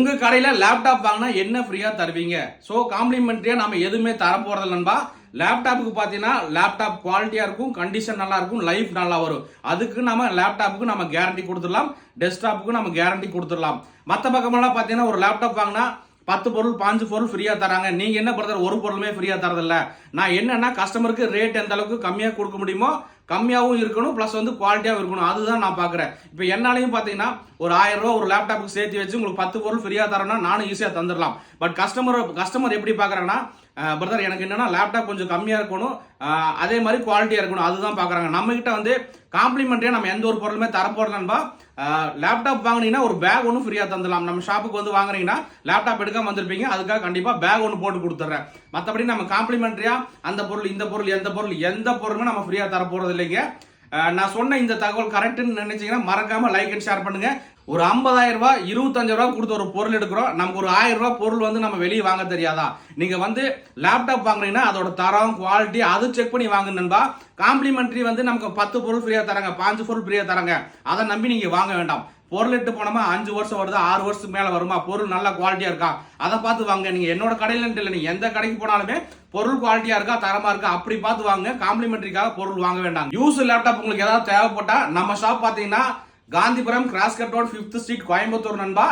உங்க கடையில லேப்டாப் வாங்கினா என்ன ஃப்ரீயா தருவீங்க? சோ காம்ப்ளிமெண்டரியா நம்ம எதுவுமே தர போறது நண்பா. லேப்டாப்புக்கு பாத்தீங்கன்னா லேப்டாப் குவாலிட்டியா இருக்கும், கண்டிஷன் நல்லா இருக்கும், லைஃப் நல்லா வரும். அதுக்கு நம்ம லேப்டாப்புக்கு நம்ம கேரண்டி கொடுத்துடலாம், டெஸ்க்டாப்புக்கு நம்ம கேரண்டி கொடுத்துடலாம். மத்த பக்கமெல்லாம் பாத்தீங்கன்னா ஒரு லேப்டாப் வாங்கினா 10 பொருள் 5 பொருள் ஃப்ரீயா தராங்க. நீங்க என்ன பிரதர் ஒரு பொருளுமே ஃப்ரீயா தரதில்ல? நான் என்னன்னா கஸ்டமருக்கு ரேட் எந்த அளவுக்கு கம்மியா கொடுக்க முடியுமோ கம்மியாவும் இருக்கணும், பிளஸ் வந்து குவாலிட்டியாவும் இருக்கணும். அதுதான் நான் பாக்குறேன். இப்போ என்னாலையும் பாத்தீங்கன்னா ஒரு 1000 ரூபாய் ஒரு லேப்டாப்புக்கு சேர்த்து வச்சு உங்களுக்கு 10 பொருள் ஃப்ரீயா தரேன்னா நானும் ஈஸியா தந்துடலாம். பட் கஸ்டமர் எப்படி பாக்குறாங்கன்னா பிரதர் எனக்கு என்னன்னா லேப்டாப் கொஞ்சம் கம்மியா இருக்கணும், அதே மாதிரி குவாலிட்டியா இருக்கணும், அதுதான் பாக்குறாங்க. நம்ம கிட்ட வந்து காம்ப்ளிமெண்டரியா நம்ம எந்த ஒரு பொருளுமே தரப்போறோம்பா. லேப்டாப் வாங்கினீங்கன்னா ஒரு பேக் ஒன்று ஃப்ரீயா தந்துடலாம். நம்ம ஷாப்புக்கு வந்து வாங்குறீங்கன்னா லேப்டாப் எடுக்காம வந்திருப்பீங்க, அதுக்காக கண்டிப்பா பேக் ஒன்று போட்டு கொடுத்துறேன். மற்றபடி நம்ம காம்ப்ளிமெண்டரியா அந்த பொருள் இந்த பொருள் எந்த பொருளுமே நம்ம ஃப்ரீயா தர போறது இல்லைங்க. நான் சொன்ன இந்த தகவல் கரெக்ட்னு நினைச்சீங்கன்னா மறக்காம லைக் அண்ட் ஷேர் பண்ணுங்க. ஒரு 50,000 ரூபாய் 25 ரூபாய் கொடுத்து ஒரு பொருள் எடுக்கிறோம், நமக்கு ஒரு 1000 ரூபாய் பொருள் வந்து நம்ம வெளியே வாங்க தெரியாதா? நீங்க வந்து லேப்டாப் வாங்குறீங்கன்னா அதோட தரம் குவாலிட்டி அது செக் பண்ணி வாங்க நண்பா. காம்ப்ளிமெண்டரி வந்து நமக்கு 10 பொருள் ஃப்ரீயா தராங்க, 5 பொருள் ஃப்ரீயா தராங்க, அதை நம்பி நீங்க வாங்க வேண்டாம். பொருள் எடுத்து போனோமா 5 வருஷம் வருது, 6 வருஷத்துக்கு மேல வருமா, பொருள் நல்ல குவாலிட்டியா இருக்கா அதை பார்த்து வாங்க. நீங்க என்னோட கடையில இல்லை, நீங்க எந்த கடைக்கு போனாலுமே பொருள் குவாலிட்டியா இருக்கா தரமா இருக்கா அப்படி பார்த்து வாங்க. காம்ப்ளிமெண்டரிக்காக பொருள் வாங்க வேண்டாம். யூஸ் லேப்டாப் உங்களுக்கு ஏதாவது தேவைப்பட்டா நம்ம ஷாப் பாத்தீங்கன்னா Gandhipuram cross cut road 5th street Coimbatore நண்பா.